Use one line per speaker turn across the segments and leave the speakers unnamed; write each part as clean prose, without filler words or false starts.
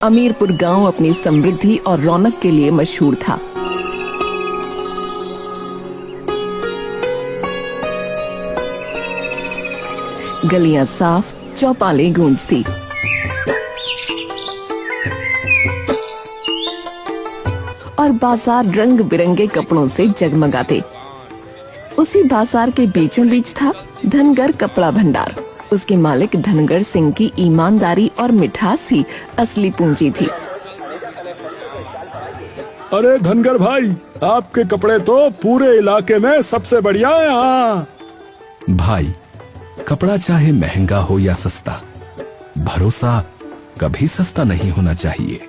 अमीरपुर गांव अपनी समृद्धि और रौनक के लिए मशहूर था। गलियां साफ, चौपालें गूंजती। और बाजार रंग बिरंगे कपड़ों से जगमगाते। उसी बाजार के बीचों बीच था धनगर कपड़ा भंडार। उसके मालिक धनगर सिंह की ईमानदारी और मिठास ही असली पूंजी थी।
अरे धनगर भाई, आपके कपड़े तो पूरे इलाके में सबसे बढ़िया है। हाँ
भाई, कपड़ा चाहे महंगा हो या सस्ता, भरोसा कभी सस्ता नहीं होना चाहिए।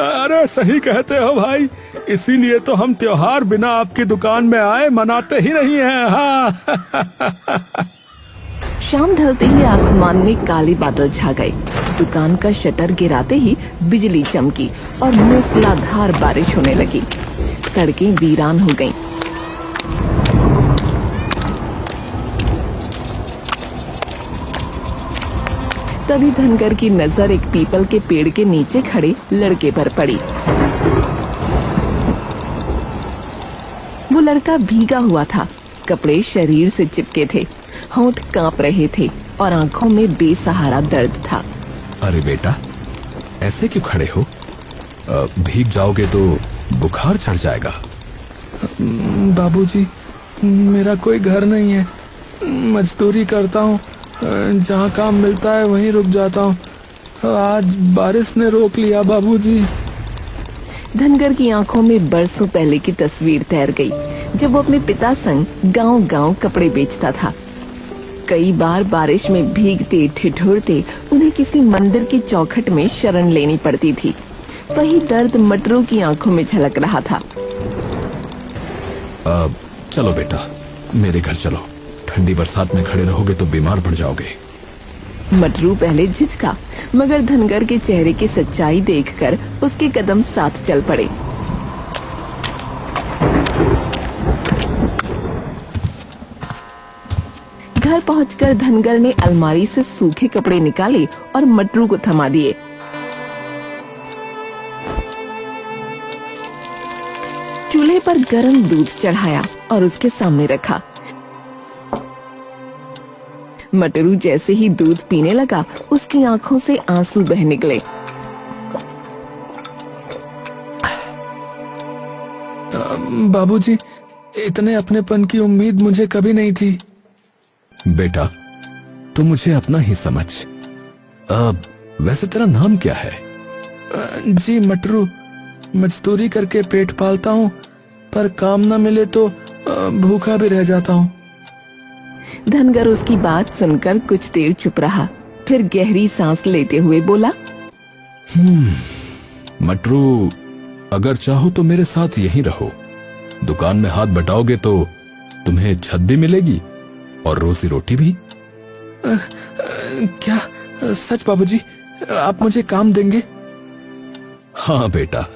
अरे सही कहते हो भाई, इसीलिए तो हम त्योहार बिना आपकी दुकान में आए मनाते ही नहीं हैं। हाँ।
शाम ढलते ही आसमान में काले बादल छा गए। दुकान का शटर गिराते ही बिजली चमकी और मूसलाधार बारिश होने लगी। सड़कें वीरान हो गईं। तभी धनगर की नजर एक पीपल के पेड़ के नीचे खड़े लड़के पर पड़ी। वो लड़का भीगा हुआ था, कपड़े शरीर से चिपके थे, होंठ कांप रहे थे और आंखों में बेसहारा दर्द था।
अरे बेटा, ऐसे क्यों खड़े हो? भीग जाओगे तो बुखार चढ़ जाएगा।
बाबूजी, मेरा कोई घर नहीं है, मजदूरी करता हूँ, जहाँ काम मिलता है वहीं रुक जाता हूँ। आज बारिश ने रोक लिया बाबूजी।
धनगर की आंखों में बरसों पहले की तस्वीर तैर गई, जब वो अपने पिता संग गांव-गांव कपड़े बेचता था। कई बार बारिश में भीगते ठिठुरते उन्हें किसी मंदिर की चौखट में शरण लेनी पड़ती थी। वही दर्द मटरू की आंखों में झलक रहा था।
चलो बेटा, मेरे घर चलो। ठंडी बरसात में खड़े रहोगे तो बीमार पड़ जाओगे।
मटरू पहले झिझका, मगर धनगर के चेहरे की सच्चाई देखकर उसके कदम साथ चल पड़े। घर पहुंचकर धनगर ने अलमारी से सूखे कपड़े निकाले और मटरू को थमा दिए। चूल्हे पर गर्म दूध चढ़ाया और उसके सामने रखा। मटरू जैसे ही दूध पीने लगा, उसकी आंखों से आंसू बह निकले।
बाबूजी, इतने अपनेपन की उम्मीद मुझे कभी नहीं थी।
बेटा, तू मुझे अपना ही समझ। वैसे तेरा नाम क्या है?
जी मटरू, मजदूरी करके पेट पालता हूँ, पर काम न मिले तो भूखा भी रह जाता हूँ।
धनगर उसकी बात सुनकर कुछ देर चुप रहा, फिर गहरी सांस लेते हुए बोला,
मटरू, अगर चाहो तो मेरे साथ यहीं रहो। दुकान में हाथ बटाओगे तो तुम्हें छत भी मिलेगी और रोजी रोटी भी।
क्या सच बाबूजी, आप मुझे काम देंगे?
हाँ बेटा,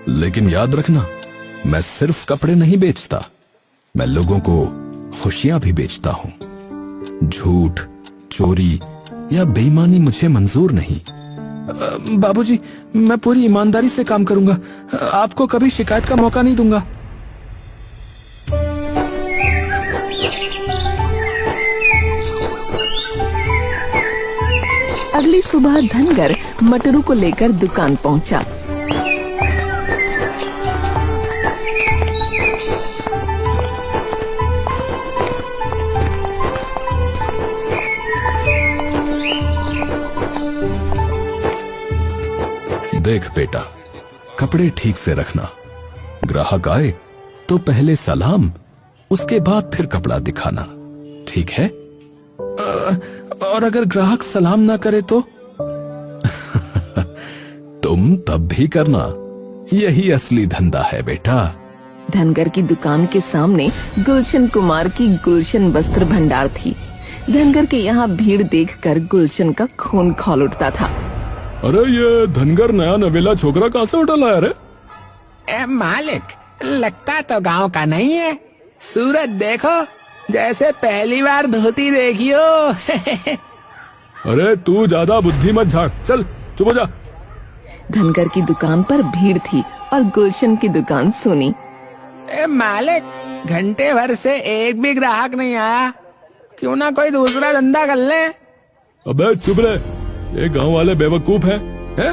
लेकिन याद रखना, मैं सिर्फ कपड़े नहीं बेचता, मैं लोगों को खुशियां भी बेचता हूँ। झूठ, चोरी या बेईमानी मुझे मंजूर नहीं।
बाबूजी, मैं पूरी ईमानदारी से काम करूंगा, आपको कभी शिकायत का मौका नहीं दूंगा।
अगली सुबह धनगर मटरू को लेकर दुकान पहुंचा।
देख बेटा, कपड़े ठीक से रखना। ग्राहक आए तो पहले सलाम, उसके बाद फिर कपड़ा दिखाना, ठीक है?
और अगर ग्राहक सलाम ना करे तो?
तुम तब भी करना, यही असली धंधा है बेटा।
धनगर की दुकान के सामने गुलशन कुमार की गुलशन वस्त्र भंडार थी। धनगर के यहाँ भीड़ देखकर गुलशन का खून खौल उठता था।
अरे ये धनगर नया नवेला छोकरा कहाँ से उठा लाया रे?
मालिक, लगता तो गांव का नहीं है। सूरत देखो, जैसे पहली बार धोती देखियो।
अरे तू ज्यादा बुद्धि मत झाड़, चल
चुप हो जा।
धनगर की दुकान पर भीड़ थी और गुलशन की दुकान सुनी।
मालिक, घंटे भर से एक भी ग्राहक नहीं आया, क्यों ना कोई दूसरा धंधा कर ले।
अबे चुप रहे, ये गांव वाले बेवकूफ हैं?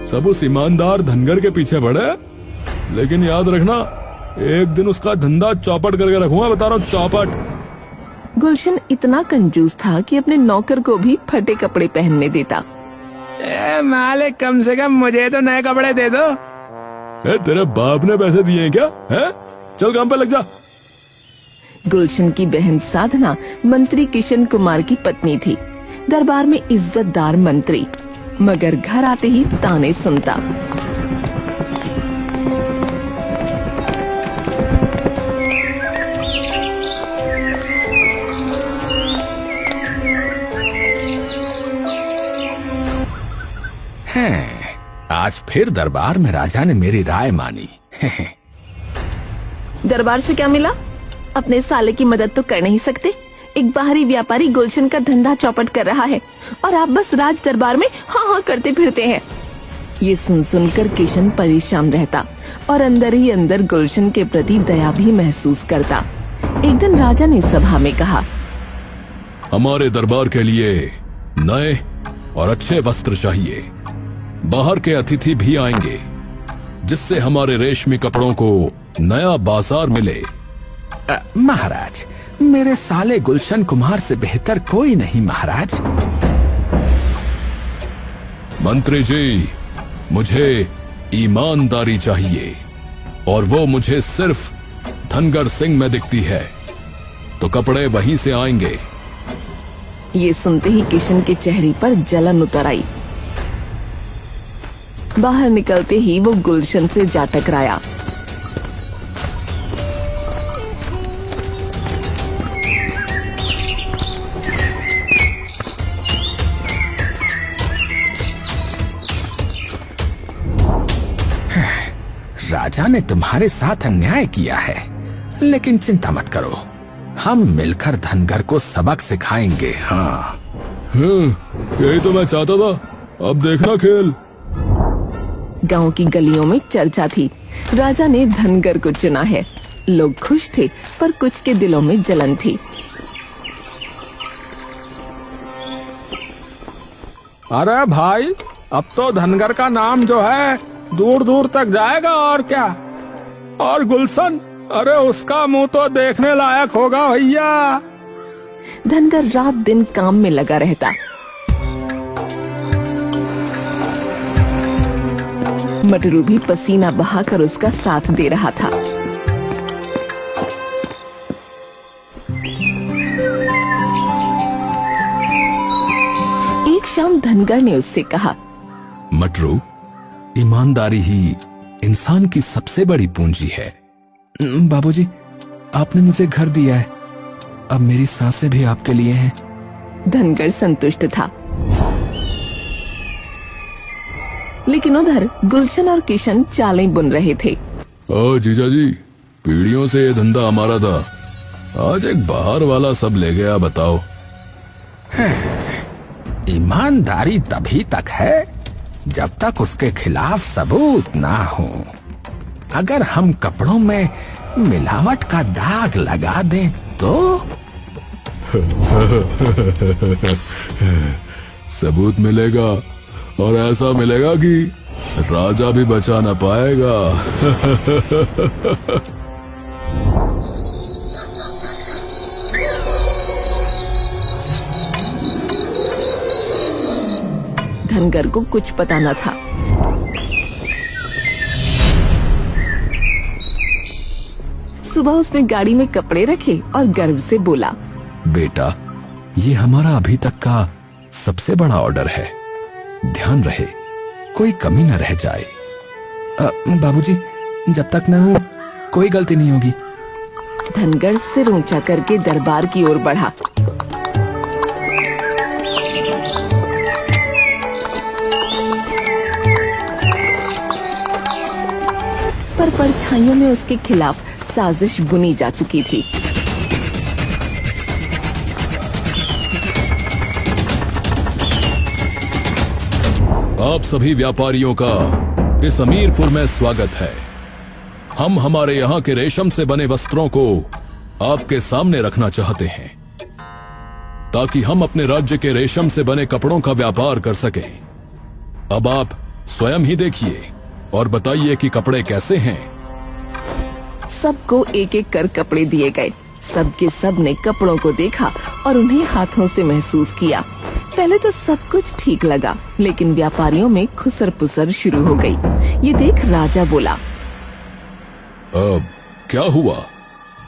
सब उस ईमानदार धनगर के पीछे पड़े। लेकिन याद रखना, एक दिन उसका धंधा चौपट करके रखूंगा, बता रहा हूँ, चौपट।
गुलशन इतना कंजूस था कि अपने नौकर को भी फटे कपड़े पहनने देता।
मालिक, कम से कम मुझे तो नए कपड़े दे दो।
तेरे बाप ने पैसे दिए हैं क्या? है? चल काम पे लग जा।
गुलशन की बहन साधना मंत्री किशन कुमार की पत्नी थी। दरबार में इज्जतदार मंत्री, मगर घर आते ही ताने सुनता।
आज फिर दरबार में राजा ने मेरी राय मानी।
दरबार से क्या मिला? अपने साले की मदद तो कर नहीं सकते। एक बाहरी व्यापारी गुलशन का धंधा चौपट कर रहा है और आप बस राज दरबार में हाँ हाँ करते फिरते हैं। ये सुन सुनकर किशन परेशान रहता और अंदर ही अंदर गुलशन के प्रति दया भी महसूस करता। एक दिन राजा ने सभा में कहा,
हमारे दरबार के लिए नए और अच्छे वस्त्र चाहिए। बाहर के अतिथि भी आएंगे, जिससे हमारे रेशमी कपड़ों को नया बाजार मिले।
महाराज, मेरे साले गुलशन कुमार से बेहतर कोई नहीं महाराज।
मंत्री जी, मुझे ईमानदारी चाहिए और वो मुझे सिर्फ धनगर सिंह में दिखती है, तो कपड़े वहीं से आएंगे।
ये सुनते ही किशन के चेहरे पर जलन उतर आई। बाहर निकलते ही वो गुलशन से जा टकराया।
राजा ने तुम्हारे साथ अन्याय किया है, लेकिन चिंता मत करो, हम मिलकर धनगर को सबक सिखाएंगे। हाँ,
यही तो मैं चाहता था। अब देखना खेल।
गांव की गलियों में चर्चा थी, राजा ने धनगर को चुना है। लोग खुश थे, पर कुछ के दिलों में जलन थी।
अरे भाई, अब तो धनगर का नाम जो है दूर दूर तक जाएगा, और क्या। और गुलशन, अरे उसका मुंह तो देखने लायक होगा भैया।
धनगर रात दिन काम में लगा रहता। मटरू भी पसीना बहाकर उसका साथ दे रहा था। एक शाम धनगर ने उससे कहा,
मटरू, ईमानदारी ही इंसान की सबसे बड़ी पूंजी है।
बाबूजी, आपने मुझे घर दिया है, अब मेरी सांसें भी आपके लिए हैं।
धनगर संतुष्ट था। लेकिन उधर गुलशन और किशन चालें बुन रहे थे।
ओ जीजा जी, पीढ़ियों से ये धंधा हमारा था, आज एक बाहर वाला सब ले गया। बताओ।
ईमानदारी तभी तक है जब तक उसके खिलाफ सबूत ना हो। अगर हम कपड़ों में मिलावट का दाग लगा दें तो
सबूत मिलेगा, और ऐसा मिलेगा कि राजा भी बचा ना पाएगा।
धनगर को कुछ पता न था। सुबह उसने गाड़ी में कपड़े रखे और गर्व से बोला,
बेटा, ये हमारा अभी तक का सबसे बड़ा ऑर्डर है। ध्यान रहे कोई कमी न रह जाए।
बाबूजी, जब तक न हो कोई गलती नहीं होगी।
धनगर सिर ऊंचा करके दरबार की ओर बढ़ा। पर परछाइयों में उसके खिलाफ साजिश बुनी जा चुकी थी।
आप सभी व्यापारियों का इस अमीरपुर में स्वागत है। हम हमारे यहाँ के रेशम से बने वस्त्रों को आपके सामने रखना चाहते हैं ताकि हम अपने राज्य के रेशम से बने कपड़ों का व्यापार कर सकें। अब आप स्वयं ही देखिए और बताइए कि कपड़े कैसे हैं।
सबको एक एक कर कपड़े दिए गए। सबके सब ने कपड़ों को देखा और उन्हें हाथों से महसूस किया। पहले तो सब कुछ ठीक लगा, लेकिन व्यापारियों में खुसर पुसर शुरू हो गई। ये देख राजा बोला,
क्या हुआ?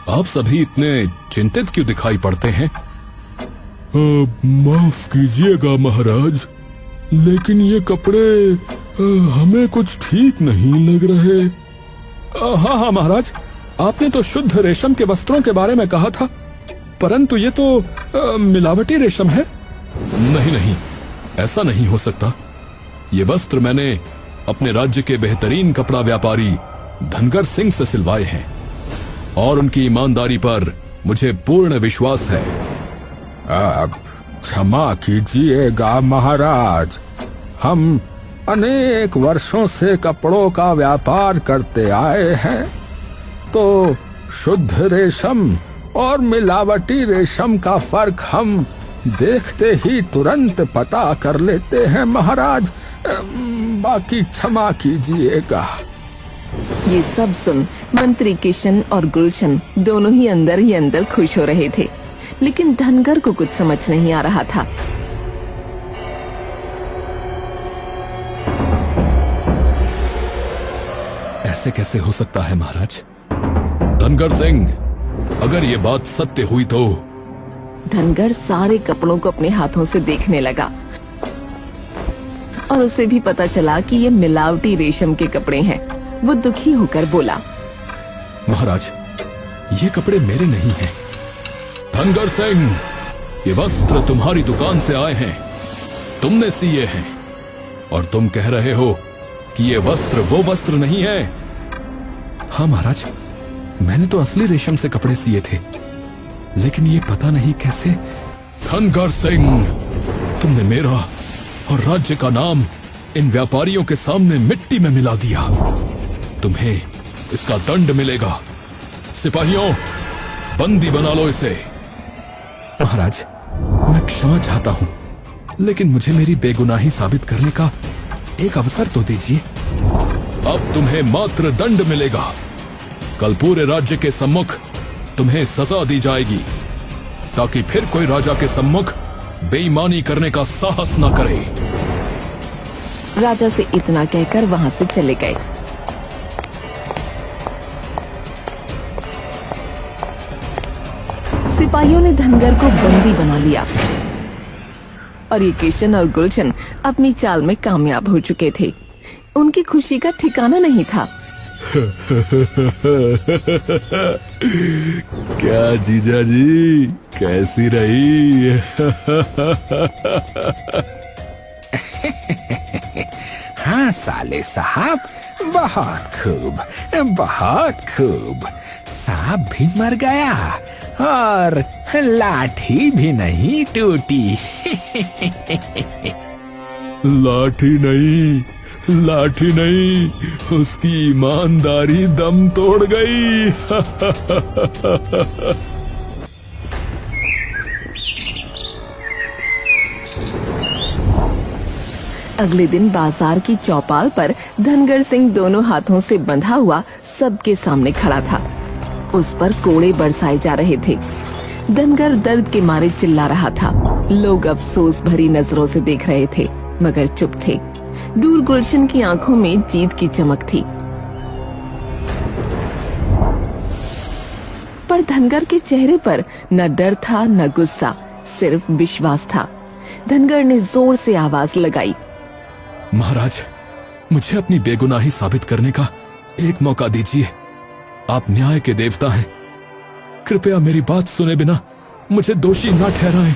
आप सभी इतने चिंतित क्यों दिखाई पड़ते हैं?
माफ कीजिएगा महाराज, लेकिन ये कपड़े हमें कुछ ठीक नहीं लग रहे। हाँ हाँ महाराज, आपने तो शुद्ध रेशम के वस्त्रों के बारे में कहा था, परंतु ये तो मिलावटी रेशम है।
नहीं नहीं, ऐसा नहीं हो सकता। ये वस्त्र मैंने अपने राज्य के बेहतरीन कपड़ा व्यापारी धनगर सिंह से सिलवाए हैं और उनकी ईमानदारी पर मुझे पूर्ण विश्वास है।
क्षमा कीजिएगा महाराज, हम अनेक वर्षों से कपड़ों का व्यापार करते आए हैं, तो शुद्ध रेशम और मिलावटी रेशम का फर्क हम देखते ही तुरंत पता कर लेते हैं महाराज। बाकी क्षमा कीजिएगा।
ये सब सुन मंत्री किशन और गुलशन दोनों ही अंदर खुश हो रहे थे, लेकिन धनगर को कुछ समझ नहीं आ रहा था।
ऐसे कैसे हो सकता है महाराज? धनगर सिंह, अगर ये बात सत्य हुई तो?
धनगर सारे कपड़ों को अपने हाथों से देखने लगा और उसे भी पता चला कि ये मिलावटी रेशम के कपड़े हैं। वो दुखी होकर बोला,
महाराज, ये कपड़े मेरे नहीं हैं। धनगर सिंह, ये वस्त्र तुम्हारी दुकान से आए हैं, तुमने सिए हैं और तुम कह रहे हो कि ये वस्त्र वो वस्त्र नहीं है।
हाँ महाराज, मैंने तो असली रेशम से कपड़े सिए थे, लेकिन ये पता नहीं कैसे।
धनगर सिंह, तुमने मेरा और राज्य का नाम इन व्यापारियों के सामने मिट्टी में मिला दिया। तुम्हें इसका दंड मिलेगा। सिपाहियों, बंदी बना लो इसे।
महाराज, मैं क्षमा चाहता हूँ, लेकिन मुझे मेरी बेगुनाही साबित करने का एक अवसर तो दीजिए।
अब तुम्हें मात्र दंड मिलेगा। कल पूरे राज्य के सम्मुख तुम्हें सजा दी जाएगी, ताकि फिर कोई राजा के सम्मुख बेईमानी करने का साहस न करे।
राजा से इतना कहकर वहां से चले गए। सिपाहियों ने धनगर को बंदी बना लिया और ये किशन और गुलशन अपनी चाल में कामयाब हो चुके थे। उनकी खुशी का ठिकाना नहीं था।
क्या जीजा जी, कैसी रही?
हाँ साले साहब, बहुत खूब, बहुत खूब। सांप भी मर गया और लाठी भी नहीं टूटी।
लाठी नहीं, उसकी ईमानदारी दम तोड़ गई।
अगले दिन बाजार की चौपाल पर धनगर सिंह दोनों हाथों से बंधा हुआ सबके सामने खड़ा था। उस पर कोड़े बरसाए जा रहे थे। धनगर दर्द के मारे चिल्ला रहा था। लोग अफसोस भरी नजरों से देख रहे थे, मगर चुप थे। दूर गुलशन की आंखों में जीत की चमक थी, पर धनगर के चेहरे पर न डर था न गुस्सा, सिर्फ विश्वास था। धनगर ने जोर से आवाज लगाई,
महाराज, मुझे अपनी बेगुनाही साबित करने का एक मौका दीजिए। आप न्याय के देवता हैं, कृपया मेरी बात सुने बिना मुझे दोषी न ठहराएं।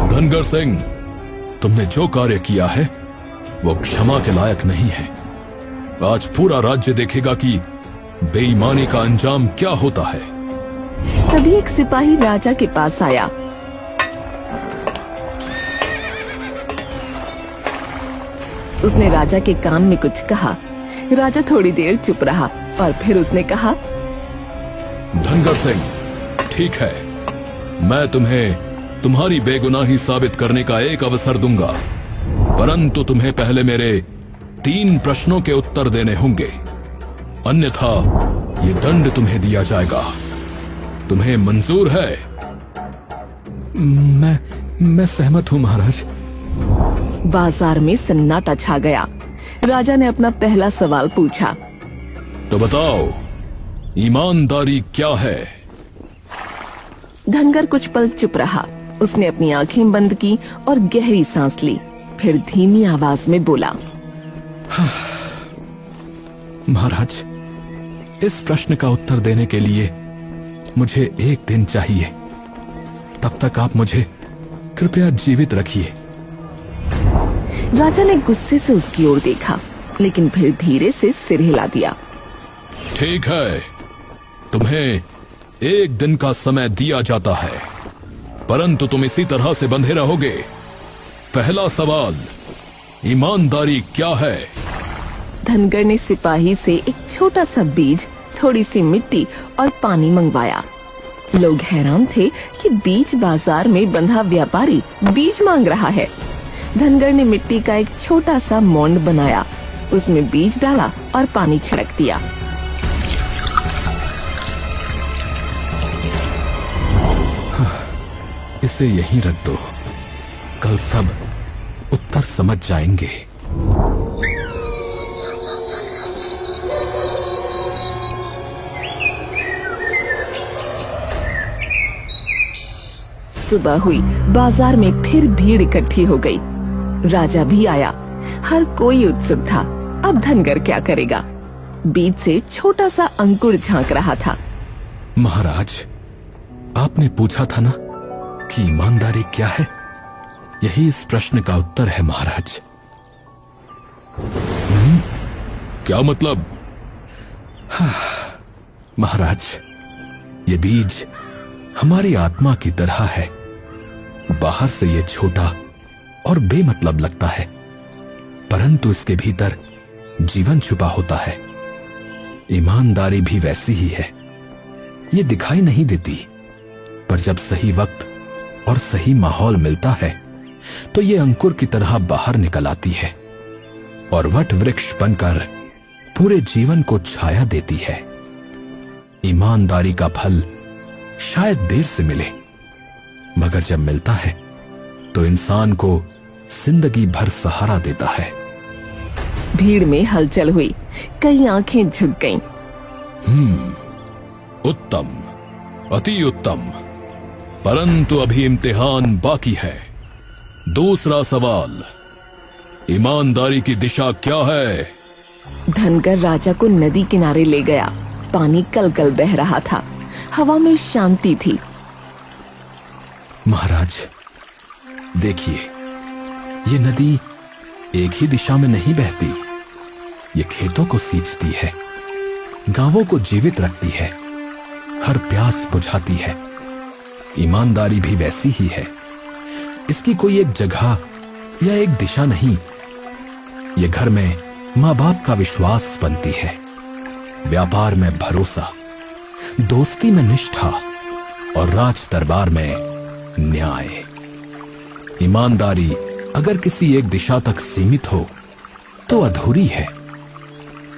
धनगर सिंह, तुमने जो कार्य किया है वो क्षमा के लायक नहीं है। आज पूरा राज्य देखेगा कि बेईमानी का अंजाम क्या होता है।
तभी एक सिपाही राजा के पास आया उसने राजा के कान में कुछ कहा। राजा थोड़ी देर चुप रहा और फिर उसने कहा,
धनगर सिंह, ठीक है, मैं तुम्हें तुम्हारी बेगुनाही साबित करने का एक अवसर दूंगा, परंतु तुम्हें पहले मेरे 3 प्रश्नों के उत्तर देने होंगे, अन्यथा ये दंड तुम्हें दिया जाएगा। तुम्हें मंजूर है?
मैं सहमत हूँ महाराज।
बाजार में सन्नाटा छा गया। राजा ने अपना पहला सवाल पूछा।
तो बताओ, ईमानदारी क्या है?
धनगर कुछ पल चुप रहा। उसने अपनी आंखें बंद की और गहरी सांस ली, फिर धीमी आवाज में बोला,
महाराज, इस प्रश्न का उत्तर देने के लिए मुझे 1 दिन चाहिए। तब तक आप मुझे कृपया जीवित रखिए।
राजा ने गुस्से से उसकी ओर देखा, लेकिन फिर धीरे से सिर हिला दिया।
ठीक है, तुम्हें 1 दिन का समय दिया जाता है, परंतु तुम इसी तरह से बंधे रहोगे। पहला सवाल, ईमानदारी क्या है?
धनगर ने सिपाही से एक छोटा सा बीज, थोड़ी सी मिट्टी और पानी मंगवाया। लोग हैरान थे कि बीज बाजार में बंधा व्यापारी बीज मांग रहा है। धनगर ने मिट्टी का एक छोटा सा मोंड बनाया, उसमें बीज डाला और पानी छिड़क दिया।
इसे यहीं रख दो, कल सब उत्तर समझ जाएंगे।
सुबह हुई, बाजार में फिर भीड़ इकट्ठी हो गई। राजा भी आया। हर कोई उत्सुक था, अब धनगर क्या करेगा? बीज से छोटा सा अंकुर झांक रहा था।
महाराज, आपने पूछा था ना कि ईमानदारी क्या है? यही इस प्रश्न का उत्तर है महाराज।
क्या मतलब?
महाराज, ये बीज हमारी आत्मा की तरह है। बाहर से ये छोटा और बेमतलब लगता है, परंतु इसके भीतर जीवन छुपा होता है। ईमानदारी भी वैसी ही है। ये दिखाई नहीं देती, पर जब सही वक्त और सही माहौल मिलता है तो ये अंकुर की तरह बाहर निकल आती है और वट वृक्ष बनकर पूरे जीवन को छाया देती है। ईमानदारी का फल शायद देर से मिले, मगर जब मिलता है तो इंसान को जिंदगी भर सहारा देता है।
भीड़ में हलचल हुई, कई आंखें झुक गईं।
उत्तम, अति उत्तम, परंतु अभी इम्तिहान बाकी है। दूसरा सवाल, ईमानदारी की दिशा क्या है?
धनगर राजा को नदी किनारे ले गया। पानी कल-कल बह रहा था, हवा में शांति थी।
महाराज, देखिए, ये नदी एक ही दिशा में नहीं बहती। ये खेतों को सींचती है, गांवों को जीवित रखती है, हर प्यास बुझाती है। ईमानदारी भी वैसी ही है। इसकी कोई एक जगह या एक दिशा नहीं। ये घर में माँ बाप का विश्वास बनती है, व्यापार में भरोसा, दोस्ती में निष्ठा और राज दरबार में न्याय। ईमानदारी अगर किसी एक दिशा तक सीमित हो तो अधूरी है।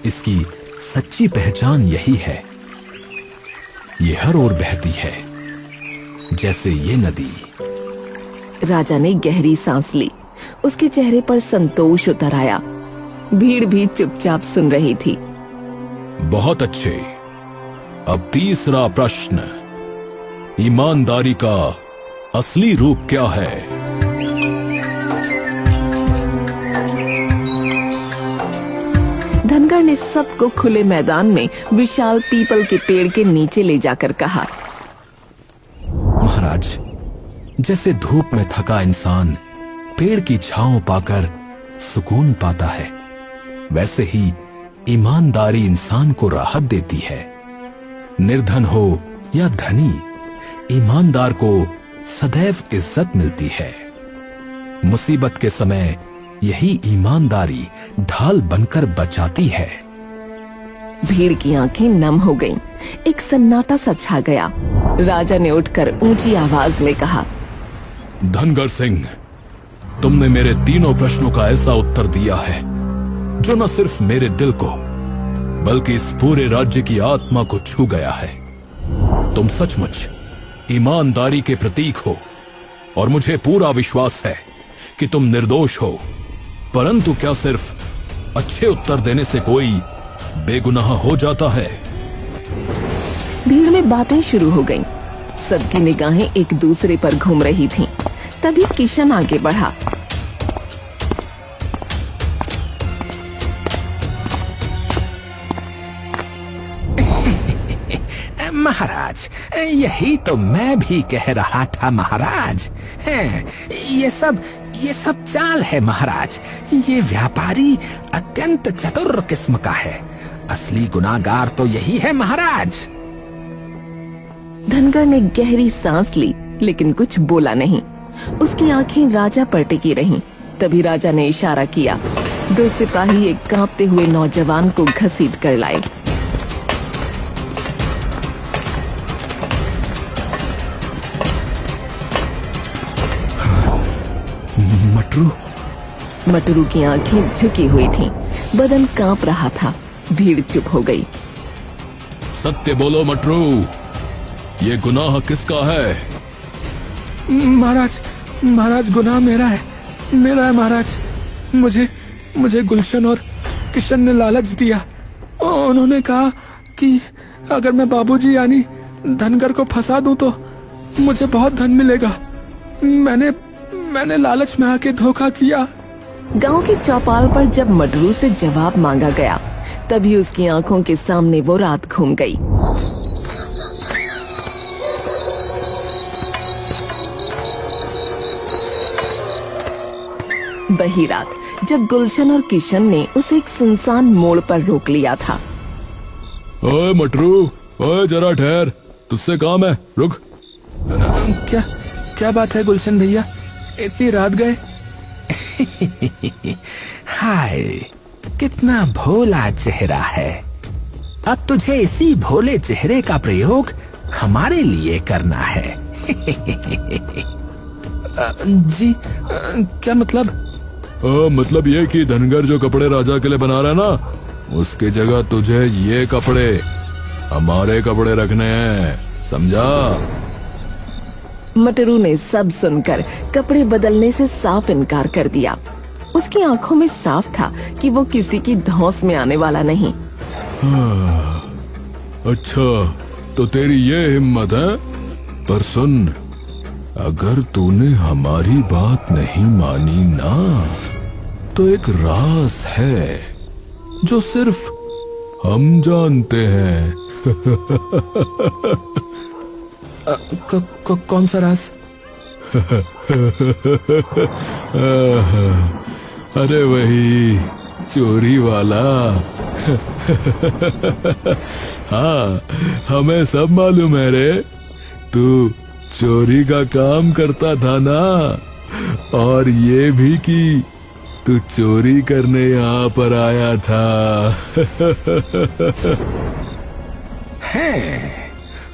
इसकी सच्ची पहचान यही है। ये हर ओर बहती है, जैसे ये नदी।
राजा ने गहरी सांस ली। उसके चेहरे पर संतोष उतर आया। भीड़ भी चुपचाप सुन रही थी।
बहुत अच्छे। अब तीसरा प्रश्न, ईमानदारी का असली रूप क्या है?
धनगर ने सबको खुले मैदान में विशाल पीपल के पेड़ के नीचे ले जाकर कहा,
महाराज, जैसे धूप में थका इंसान पेड़ की छांव पाकर सुकून पाता है, वैसे ही ईमानदारी इंसान को राहत देती है। निर्धन हो या धनी, ईमानदार को सदैव इज्जत मिलती है। मुसीबत के समय
यही ईमानदारी ढाल बनकर बचाती है।
भीड़ की आंखें नम हो गईं। एक सन्नाटा सा छा गया। राजा ने उठकर ऊंची आवाज में कहा,
धनगर सिंह, तुमने मेरे तीनों प्रश्नों का ऐसा उत्तर दिया है जो न सिर्फ मेरे दिल को बल्कि इस पूरे राज्य की आत्मा को छू गया है। तुम सचमुच ईमानदारी के प्रतीक हो और मुझे पूरा विश्वास है कि तुम निर्दोष हो। परंतु क्या सिर्फ अच्छे उत्तर देने से कोई बेगुनाह हो जाता है?
भीड़ में बातें शुरू हो गईं। सबकी निगाहें एक दूसरे पर घूम रही थीं। तभी किशन आगे बढ़ा।
महाराज, यही तो मैं भी कह रहा था महाराज। ये सब चाल है महाराज। ये व्यापारी अत्यंत चतुर किस्म का है। असली गुनाहगार तो यही है महाराज।
धनगर ने गहरी सांस ली लेकिन कुछ बोला नहीं। उसकी आंखें राजा पर टिकी रहीं। तभी राजा ने इशारा किया। 2 सिपाही एक कांपते हुए नौजवान को घसीट कर लाए। मटरू की आंखें झुकी हुई थीं, बदन कांप रहा था। भीड़ चुप हो गई।
सत्य बोलो मटरू, ये गुनाह किसका है?
महाराज गुनाह मेरा है महाराज। मुझे गुलशन और किशन ने लालच दिया। उन्होंने कहा कि अगर मैं बाबूजी यानी धनगर को फंसा दूं तो मुझे बहुत धन मिलेगा। मैंने लालच में आके धोखा किया।
गांव की चौपाल पर जब मटरू से जवाब मांगा गया तभी उसकी आंखों के सामने वो रात घूम गई। वही रात जब गुलशन और किशन ने उसे एक सुनसान मोड़ पर रोक लिया था।
ओए मटरू, ओए जरा ठहर, तुझसे काम है, रुक।
क्या बात है गुलशन भैया, इतनी रात गए?
हाय, कितना भोला चेहरा है। अब तुझे इसी भोले चेहरे का प्रयोग हमारे लिए करना है।
जी, क्या मतलब?
मतलब ये कि धनगर जो कपड़े राजा के लिए बना रहा है ना, उसकी जगह तुझे ये कपड़े हमारे कपड़े रखने हैं, समझा?
मटरू ने सब सुनकर कपड़े बदलने से साफ इनकार कर दिया। उसकी आंखों में साफ था कि वो किसी की धौंस में आने वाला नहीं।
अच्छा, तो तेरी ये हिम्मत है? पर सुन, अगर तूने हमारी बात नहीं मानी ना, तो एक राज है जो सिर्फ हम जानते हैं।
कौन सा राज?
अरे वही चोरी वाला। हाँ, हमें सब मालूम है रे। तू चोरी का काम करता था ना, और ये भी कि तू चोरी करने यहाँ पर आया था।
है,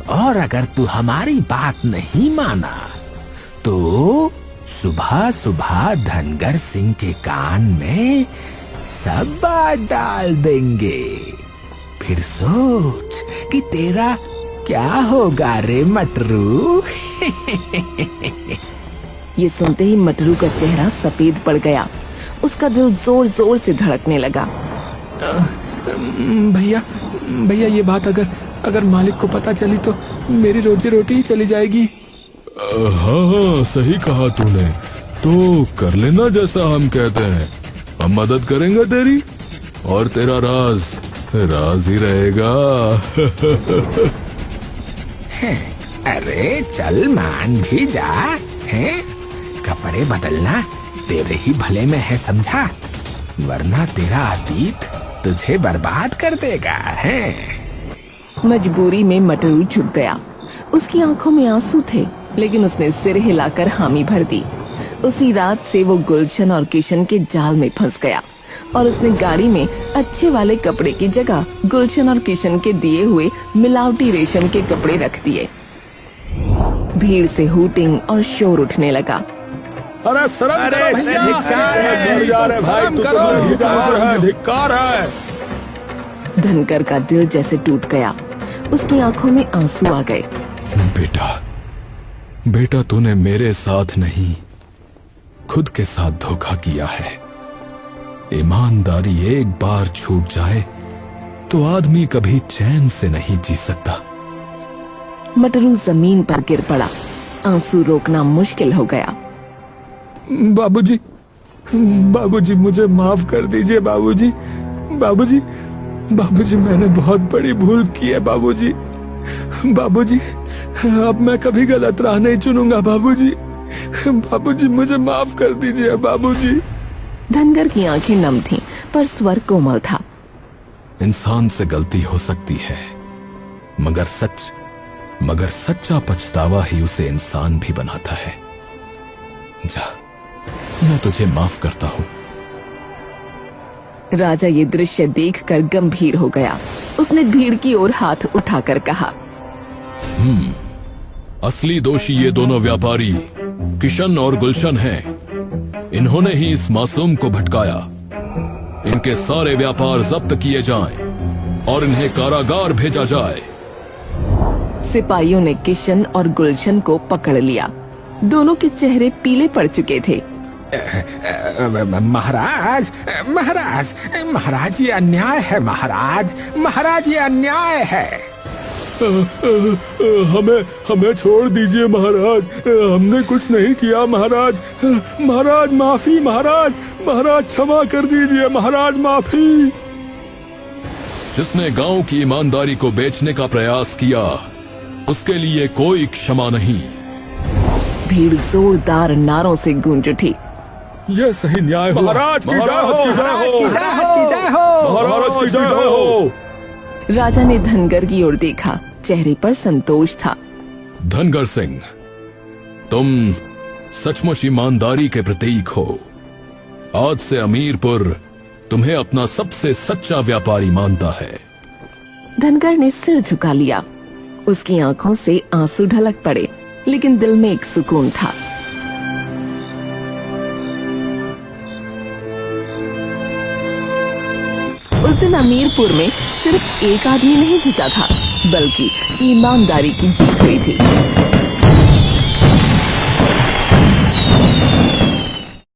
और अगर तू हमारी बात नहीं माना तो सुबह सुबह धनगर सिंह के कान में सब बात डाल देंगे। फिर सोच कि तेरा क्या होगा रे मटरू।
ये सुनते ही मटरू का चेहरा सफेद पड़ गया। उसका दिल जोर जोर से धड़कने लगा।
भैया ये बात अगर मालिक को पता चली तो मेरी रोजी रोटी ही चली जाएगी।
हाँ, सही कहा तूने। तो कर लेना जैसा हम कहते हैं, हम मदद करेंगे तेरी, और तेरा राज ही रहेगा।
अरे चल मान भी जा। हैं, कपड़े बदलना तेरे ही भले में है, समझा? वरना तेरा अतीत तुझे बर्बाद कर देगा। है
मजबूरी में मटरू झुक गया। उसकी आंखों में आंसू थे, लेकिन उसने सिर हिलाकर हामी भर दी। उसी रात से वो गुलशन और किशन के जाल में फंस गया और उसने गाड़ी में अच्छे वाले कपड़े की जगह गुलशन और किशन के दिए हुए मिलावटी रेशम के कपड़े रख दिए। भीड़ से हूटिंग और शोर उठने लगा।
अरे शर्म करो भैया, धिक्कार है भाई, तू तो धिक्कार है, धिक्कार है।
धनकर का दिल जैसे टूट गया, उसकी आंखों में आंसू आ गए।
बेटा तूने मेरे साथ नहीं खुद के साथ धोखा किया है। ईमानदारी एक बार छूट जाए तो आदमी कभी चैन से नहीं जी सकता।
मटरू जमीन पर गिर पड़ा, आंसू रोकना मुश्किल हो गया।
बाबूजी, बाबूजी मुझे माफ कर दीजिए बाबूजी, बाबूजी, बाबूजी मैंने बहुत बड़ी भूल की है बाबूजी, बाबूजी अब मैं कभी गलत राह नहीं चुनूंगा बाबूजी, बाबूजी मुझे माफ कर दीजिए बाबूजी।
धनगर की आंखें नम थीं, पर स्वर कोमल था।
इंसान से गलती हो सकती है, मगर सच्चा पछतावा ही उसे इंसान भी बनाता है। जा, मैं तुझे माफ करता हूँ।
राजा ये दृश्य देखकर गंभीर हो गया। उसने भीड़ की ओर हाथ उठाकर कहा,
असली दोषी ये दोनों व्यापारी किशन और गुलशन हैं। इन्होंने ही इस मासूम को भटकाया। इनके सारे व्यापार जब्त किए जाएं और इन्हें कारागार भेजा जाए।
सिपाहियों ने किशन और गुलशन को पकड़ लिया। दोनों के चेहरे पीले पड़ चुके थे।
महाराज, महाराज, महाराज ये अन्याय है, महाराज, महाराज ये अन्याय है।
हमें छोड़ दीजिए महाराज, हमने कुछ नहीं किया महाराज, महाराज माफी, महाराज, महाराज क्षमा कर दीजिए महाराज, माफी।
जिसने गांव की ईमानदारी को बेचने का प्रयास किया उसके लिए कोई क्षमा नहीं।
भीड़ जोरदार नारों से गूंज उठी।
ये सही न्याय हो महाराज, की जय हो,
महाराज की जय हो,
महाराज की जय हो।
राजा ने धनगर की ओर देखा, चेहरे पर संतोष था।
धनगर सिंह, तुम सचमुच ईमानदारी के प्रतीक हो। आज से अमीरपुर तुम्हें अपना सबसे सच्चा व्यापारी मानता है।
धनगर ने सिर झुका लिया। उसकी आंखों से आंसू ढलक पड़े, लेकिन दिल में एक सुकून था। उस दिन अमीरपुर में सिर्फ एक आदमी नहीं जीता था, बल्कि ईमानदारी की जीत हुई थी।